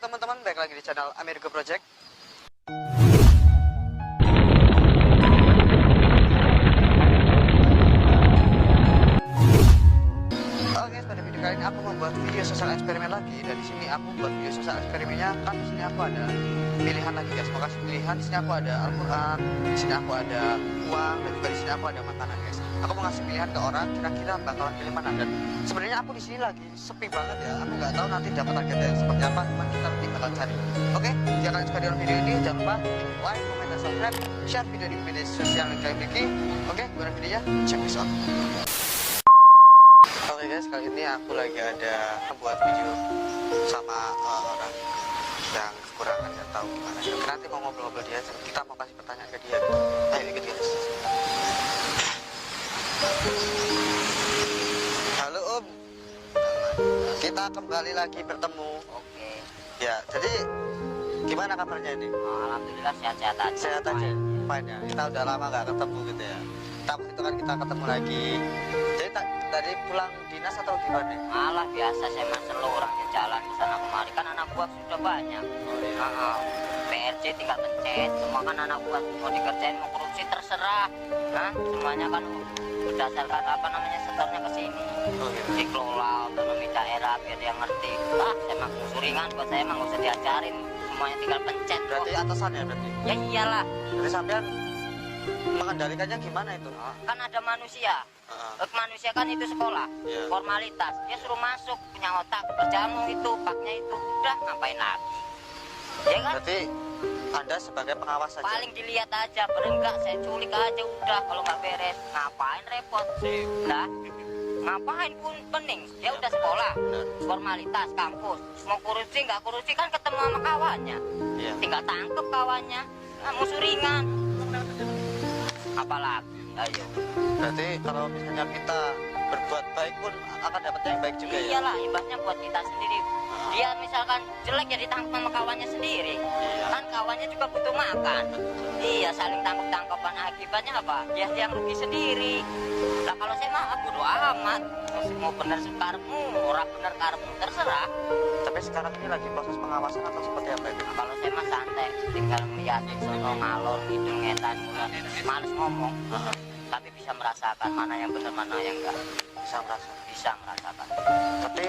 teman-teman, balik lagi di channel Amerigo Project. Oke, pada video kali ini aku membuat video sosial eksperimen lagi. Dan di sini aku buat video sosial eksperimennya kan di sini aku ada pilihan lagi guys. Mau kasih pilihan, di sini aku ada Al-Quran, di sini aku ada uang, dan juga di sini aku ada makanan guys. Aku mau ngasih pilihan ke orang, kira-kira bakalan pilih mana. Dan sebenarnya aku di sini lagi sepi banget ya. Aku nggak tahu nanti dapat target yang seperti apa, cuma kita nanti bakal cari. Oke, jika kalian suka dengan video ini, jangan lupa like, comment, dan subscribe, share video di media sosial yang kalian miliki. Oke, gimana videonya? Check this out. Oke guys, kali ini aku lagi ada membuat video sama orang yang kekurangan, nggak tahu gimana. Nanti mau ngobrol-ngobrol dia, kita mau kasih pertanyaan ke dia. Ayo ikut guys. Halo Om, kita kembali lagi bertemu. Oke. Ya, jadi gimana kabarnya ini? Alhamdulillah sehat-sehat aja. Sehat aja, fine ya. Kita udah lama nggak ketemu gitu ya. Tapi itu kan kita ketemu lagi. Jadi tadi pulang dinas atau gimana? Malah biasa saya masuk orangnya jalan ke sana kemari, kan anak buah sudah banyak. Oh, iya. PRC tinggal pencet, semua kan anak buah mau dikerjain mau korupsi terserah. Nah, semuanya kan berdasarkan apa namanya setornya ke sini. Oh, gitu. Dikelola otonomi daerah biar dia ngerti. Saya mah ringan buat saya mah nggak usah diajarin, semuanya tinggal pencet. Berarti atasannya berarti? Ya iyalah. Jadi sampean mengendalikannya gimana itu? Kan ada manusia. Manusia kan itu sekolah, Yeah. formalitas. Dia suruh masuk, punya otak, kerjamu itu, paknya itu, udah ngapain lagi? Ya kan? Berarti Anda sebagai pengawas saja? Paling dilihat aja, enggak saya culik aja udah. Kalau nggak beres, ngapain repot? Udah, ngapain pun pening. Ya udah sekolah, Benar. formalitas, kampus. Mau korupsi nggak korupsi kan ketemu sama kawannya. Iya. Tinggal tangkep kawannya. Nah, musuh ringan. Apalagi, ayo. Berarti kalau misalnya kita berbuat baik pun akan dapatnya yang baik juga ya? Iyalah, imbasnya buat kita sendiri. Dia misalkan jelek ya ditangkap sama kawannya sendiri. Iya. Kan kawannya juga butuh makan. Iya, saling tangkap-tangkapan, akibatnya apa? Dia yang rugi sendiri. Nah kalau saya mah bodo amat. Mau bener karepmu, ora bener karepmu, terserah. Tapi sekarang ini lagi proses pengawasan atau seperti apa itu? Nah, kalau saya mah santai, tinggal melihat sono ngalor hidung ngetan, males ngomong. Tapi bisa merasakan mana yang benar mana yang enggak. Bisa merasakan. Tapi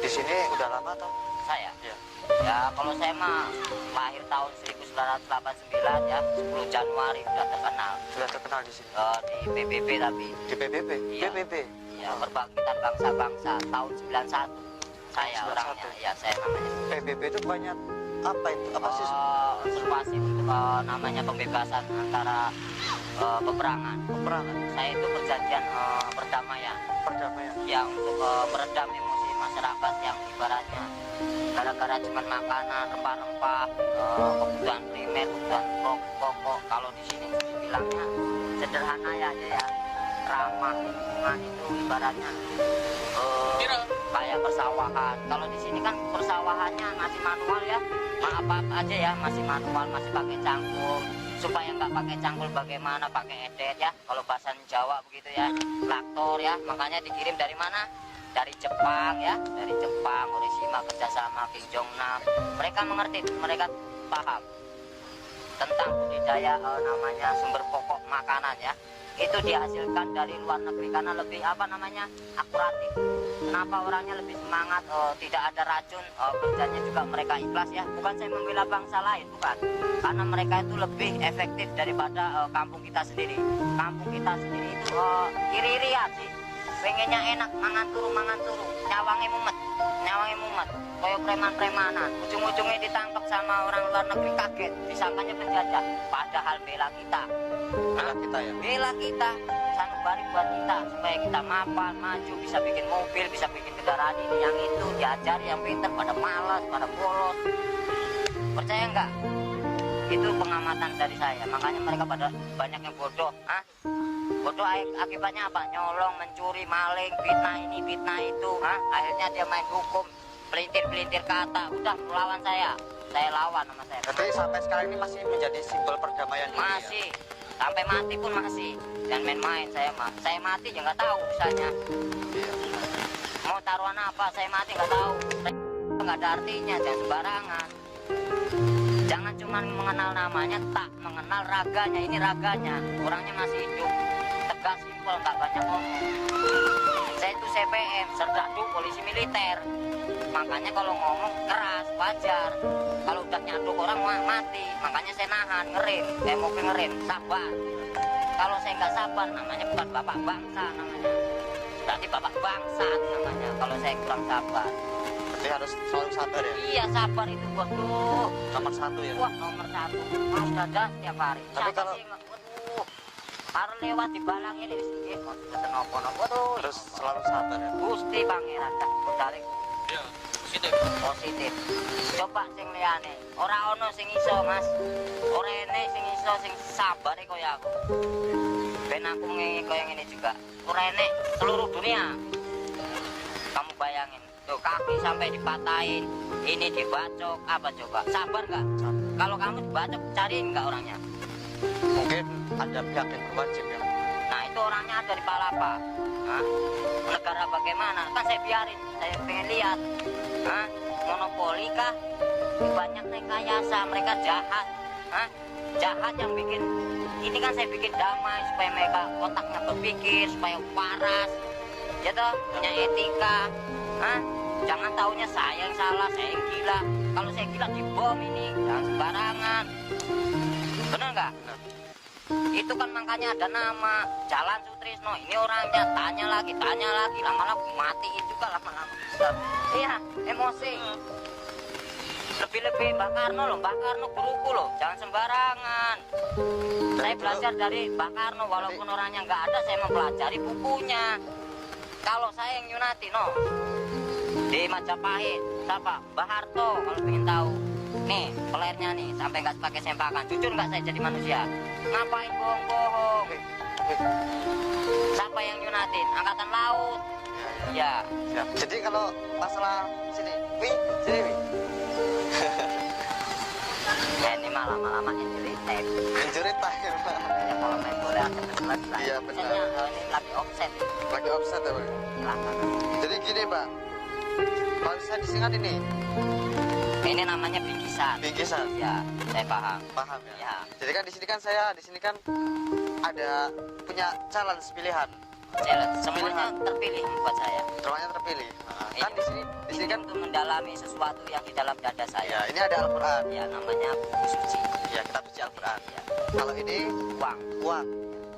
di sini udah lama atau? Saya Iya. ya kalau saya mah lahir tahun 1989 ya, 10 Januari udah terkenal. Sudah terkenal di sini? Di PBB tapi Di PBB? Iya. PBB? ya Perbangkitan Bangsa-Bangsa tahun 91 saya 91. orangnya ya, saya namanya PBB itu banyak apa itu? Apa sih? observasi untuk namanya pembebasan antara peperangan. Saya itu perjanjian perdamaian Perdamaian. yang untuk meredam emosi masyarakat yang ibaratnya gara-gara cuma makanan, rempah-rempah, kebutuhan primer, kebutuhan pokok. Kalau di sini dibilangnya sederhana ya aja ya, ramah lingkungan itu ibaratnya kayak persawahan. Kalau di sini kan persawahannya masih manual ya, apa aja ya, masih manual, masih pakai cangkul. Supaya nggak pakai cangkul bagaimana, pakai edet ya. Kalau bahasa Jawa begitu ya, traktor ya. Makanya dikirim dari mana? Dari Jepang ya, dari Jepang. Orishima kerjasama King Jongnam. Mereka mengerti, mereka paham tentang budidaya namanya sumber pokok makanan ya. Itu dihasilkan dari luar negeri karena lebih apa namanya akuratif. Kenapa orangnya lebih semangat, tidak ada racun, kerjanya juga mereka ikhlas ya. Bukan saya membela bangsa lain, bukan. Karena mereka itu lebih efektif daripada kampung kita sendiri. Kampung kita sendiri itu iri-irian sih. Pengennya enak, mangan turu, nyawangi mumet. Koyo preman-premanan. Ujung-ujungnya ditangkap sama orang luar negeri, kaget. Disangkanya penjajah. Padahal bela kita. Bela kita, sanubari buat kita supaya kita mapan, maju, bisa bikin mobil, bisa bikin kendaraan ini yang itu, diajari yang pintar, pada malas, pada bolos. Percaya nggak? Itu pengamatan dari saya. Makanya mereka pada banyak yang bodoh. Bodoh akibatnya apa? Nyolong, mencuri, maling, fitnah ini, fitnah itu. Akhirnya dia main hukum, pelintir kata, udah melawan saya lawan sama saya. Berarti sampai sekarang ini masih menjadi simbol perdamaian ini Masih. ya? Sampai mati pun masih. Jangan main-main saya mah. Saya mati ya nggak tahu usahanya. Iya. Mau taruhan apa? Saya mati nggak tahu. nggak ada artinya, jangan sembarangan. Jangan cuma mengenal namanya, tak mengenal raganya. Ini raganya, orangnya masih hidup, tegas, simpel, nggak banyak ngomong. Saya itu CPM, Serdadu polisi militer. Makanya kalau ngomong keras, wajar. Kalau udah nyaduk orang mati, makanya saya nahan, ngerem. Saya mau ngerem, sabar. Kalau saya nggak sabar, namanya bukan bapak bangsa namanya. Berarti bapak bangsa namanya, kalau saya kurang sabar. Berarti harus selalu sabar ya? Iya, sabar itu waduh. Nomor 1 ya? Wah, nomor 1. Harus dadah setiap hari. Tapi Siapa kalau- sih nggak, waduh. Harus lewat di balang ini, kok sudah nopo-nopo, waduh. Harus selalu sabar ya? Gusti Pangeran, dah. Balik. Iya, positif. Positif. Coba sing liyane, ora ono sing iso, Mas. Ora ene sing iso sing sabar kaya aku. Ben aku kaya ngene juga. Ora enek seluruh dunia. Kamu bayangin, tuh kaki sampai dipatahin, ini dibacok, apa coba? Sabar nggak? Kalau kamu dibacok, cariin nggak orangnya? Mungkin ada pihak yang berwajib ya? Nah, itu orangnya ada di Palapa. Hah? Negara bagaimana? Kan saya biarin, saya pengen lihat. Hah? Monopoli kah? Banyak rekayasa, mereka jahat. Hah? Jahat yang bikin, ini kan saya bikin damai supaya mereka otaknya berpikir, supaya waras. Ya toh, punya etika. Hah? Jangan taunya saya yang salah, saya yang gila. Kalau saya gila dibom ini, jangan sembarangan. Benar nggak? Itu kan makanya ada nama Jalan Sutrisno. Ini orangnya tanya lagi, lama-lama matiin juga lama-lama. Iya, emosi. Lebih-lebih Mbak Karno loh, Mbak Karno guruku loh, jangan sembarangan. Saya belajar dari Mbak Karno, walaupun orangnya nggak ada, saya mempelajari bukunya. Kalau saya yang Yunati, no, di Majapahit, siapa? Mbak Harto, kalau pengen tahu. Nih, pelernya nih, sampai nggak pakai sempakan. Jujur nggak saya jadi manusia? Ngapain bohong-bohong? Siapa yang Yunatin? Angkatan Laut. Ya. Siap. Jadi kalau masalah sini, sini Wi. Ya ini malam-malam injury time. Injury time. Ya kalau main bola ada selesai. Iya, benar. Ini lagi offset. Lagi offset ya Pak? Silakan. Jadi gini Pak, kalau saya disingkat ini, Ini namanya bingkisan. bingkisan. Ya, saya paham. Paham ya? Ya. Jadi kan di sini kan ada punya challenge pilihan. Challenge. Semuanya terpilih buat saya. Semuanya terpilih. Nah, kan di sini kan untuk mendalami sesuatu yang di dalam dada ya saya. ini ada Al-Qur'an. Ya, namanya buku suci. Ya, kitab suci Al-Qur'an. Ya. Kalau ini Uang, uang,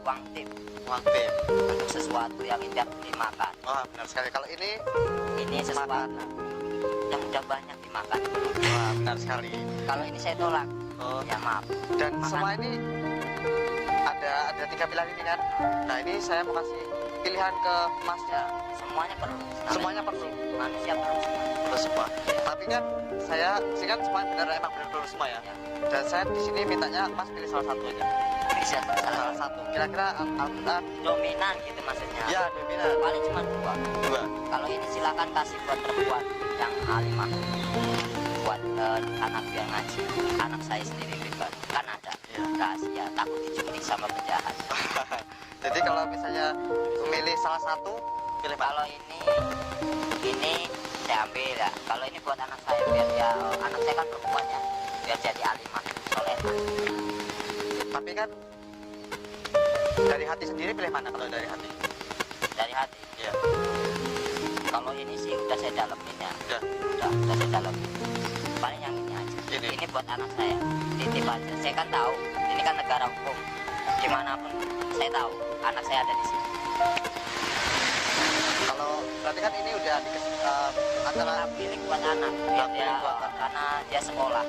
uang tip uang tip. untuk sesuatu yang tidak dimakan. Wah, benar sekali. Kalau ini Ini sesuatu yang udah banyak dimakan. wah, benar sekali. Kalau ini saya tolak. Oh, Ya maaf. dan Makan. semua ini ada 3 pilihan ini kan. Nah, ini saya mau kasih pilihan ke Masnya. Semuanya perlu. Semuanya perlu. Manusia perlu semua. Perlu semua. Tapi kan saya sih kan semua emang benar perlu semua ya. Ya. Dan saya di sini mintanya Mas pilih salah satu aja. Bisa salah Salah satu. Kira-kira Al-Qur'an. dominan gitu maksudnya. Ya, dominan. Paling cuma dua. Dua. Kalau ini silakan kasih buat perempuan yang alimah. Buat anak biar ngaji. Anak saya sendiri bebas. Kan ada Ya. rahasia takut dicuri sama penjahat. Jadi kalau misalnya memilih salah satu, pilih mana? Kalau ini saya ambil ya. Kalau ini buat anak saya biar dia, anak saya kan perempuan ya, biar jadi alimah solehah. Tapi kan dari hati sendiri pilih mana kalau dari hati? Dari hati. Ya. Kalau ini sih udah saya dalemin ya. Udah. Udah saya dalemin. Paling yang ini aja. Ini. Ini buat anak saya. Titip aja. Saya kan tahu. Ini kan negara hukum. Dimanapun saya tahu anak saya ada di sini. Kalau berarti kan ini udah antara Kita pilih buat anak. Biar dia, Pilih buat anak. karena dia sekolah.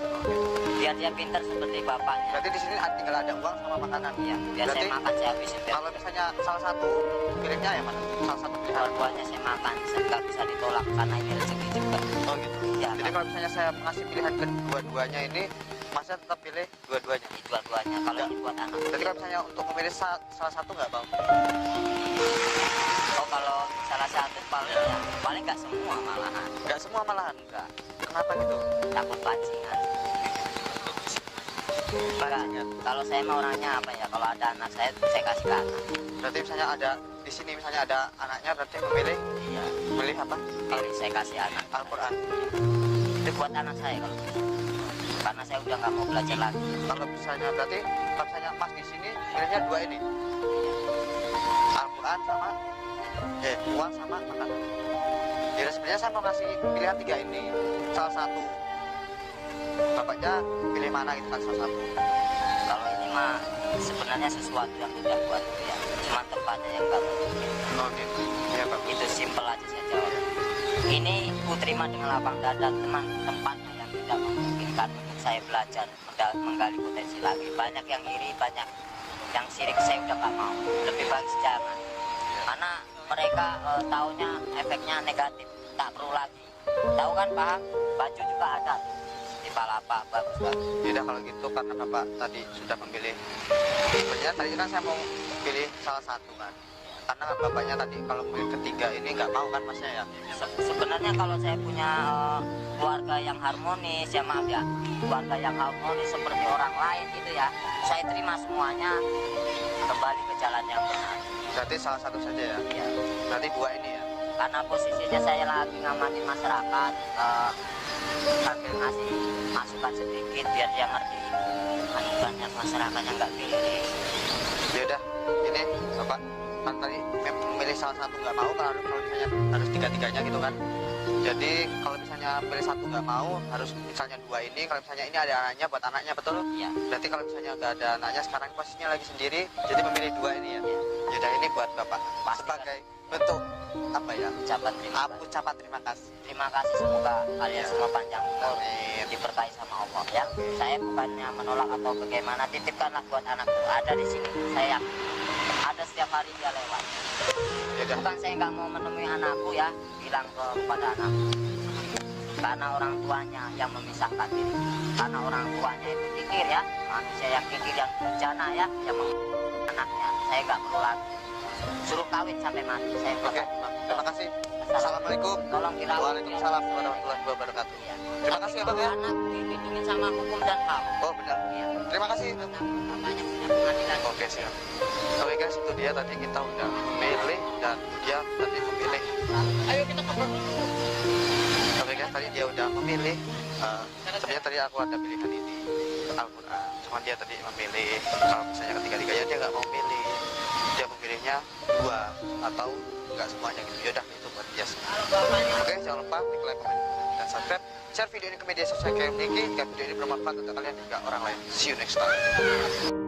Biar dia pintar seperti bapaknya. berarti di sini tinggal ada uang sama makanan. Iya. Biar Berarti saya makan saya habisin. Biar kalau misalnya salah satu pilihnya yang mana? Salah satu pilihan. dua-duanya saya makan. Saya nggak bisa ditolak karena ini rezeki juga. Oh gitu. Iya. Jadi kalau misalnya saya mengasih pilihan kedua-duanya ini, Masnya tetap pilih dua-duanya. Ini dua-duanya. Kalau ini buat anak. Jadi kalau misalnya untuk memilih salah satu nggak bang? Oh kalau salah satu paling nggak semua malahan. Nggak semua malahan. Enggak. Kenapa gitu? Takut pancingan. Enggak. Kalau saya mau orangnya apa ya? Kalau ada anak saya kasih ke anak. Berarti misalnya ada di sini misalnya ada anaknya, berarti memilih Iya. pilih apa? Pilih saya kasih anak. Al-Qur'an. Itu buat anak saya kalau gitu. Karena saya udah nggak mau belajar lagi. Kalau misalnya berarti kalau misalnya Mas di sini pilihnya dua ini, Al-Quran sama uang sama makanan. Jadi sebenarnya saya mau kasih pilihan tiga ini, salah satu. Bapaknya pilih mana gitu kan salah satu. Kalau ini mah sebenarnya sesuatu yang udah buat ya, cuma tempatnya yang nggak mungkin. Oh gitu. Ya Pak. Itu simpel aja saya jawab. Ini ku terima dengan lapang dada, teman, tempatnya yang tidak memungkinkan untuk saya belajar menggali potensi lagi. Banyak yang iri, banyak yang sirik, saya udah gak mau. Lebih baik jangan. Karena mereka taunya efeknya negatif, tak perlu lagi. Tahu kan Pak? Baju juga ada tuh di Palapa, bagus-bagus. Tidak kalau gitu karena Bapak tadi sudah memilih. Sebenarnya tadi kan saya mau pilih salah satu kan. Karena bapaknya tadi kalau pilih ketiga ini nggak mau kan Masnya ya. Sebenarnya kalau saya punya keluarga yang harmonis, ya maaf ya, keluarga yang harmonis seperti orang lain gitu ya, saya terima semuanya kembali ke jalan yang benar. Berarti salah satu saja ya. Ya. Berarti dua ini ya. Karena posisinya saya lagi ngamatin masyarakat, sambil ngasih masukan sedikit biar dia ngerti. Kan banyak masyarakat yang nggak pilih. Ya udah, ini Bapak kan tadi memilih salah satu nggak mau kalau misalnya harus tiga-tiganya gitu kan. Jadi kalau misalnya pilih satu nggak mau harus misalnya dua ini. Kalau misalnya ini ada anaknya buat anaknya betul? Iya. Berarti kalau misalnya nggak ada anaknya sekarang posisinya lagi sendiri, jadi memilih dua ini ya. Iya. Ya udah ini buat Bapak Pasti sebagai bentuk apa ya? Ucapan terima kasih. Ucapan terima kasih. Terima kasih, semoga kalian semua panjang umur, Amin. diberkahi sama Allah ya. Saya bukannya menolak atau bagaimana, titipkanlah buat anakku, ada di sini. Saya yakin ada setiap hari dia lewat. Ya udah. Bukan saya nggak mau menemui anakku ya, bilang kepada anakku. Karena orang tuanya yang memisahkan diri. Karena orang tuanya itu kikir ya, manusia yang kikir yang durjana ya, yang anaknya. Saya nggak perlu lagi. Suruh kawin sampai mati. Saya Oke, terima kasih. Assalamualaikum. Tolong dirawat. Waalaikumsalam warahmatullahi wabarakatuh. Ya. Terima kasih ya Bang ya. Anak dilindungi sama hukum dan HAM. Oh benar. Ya. Terima kasih. Bapaknya punya pengadilan. Oke siap. Oke guys, itu dia tadi kita udah memilih dan dia tadi memilih. Ayo kita ngobrol. Oke guys, tadi dia udah memilih. Sebenarnya tadi aku ada pilihan ini Al-Quran. Cuma dia tadi memilih kalau misalnya ketiga-tiganya dia nggak mau milih. Dia memilihnya dua atau nggak semuanya gitu. Yaudah itu buat dia. Oke, jangan lupa klik like, komen, dan subscribe. Share video ini ke media sosial kalian. Jika video ini bermanfaat untuk kalian dan juga orang lain. See you next time.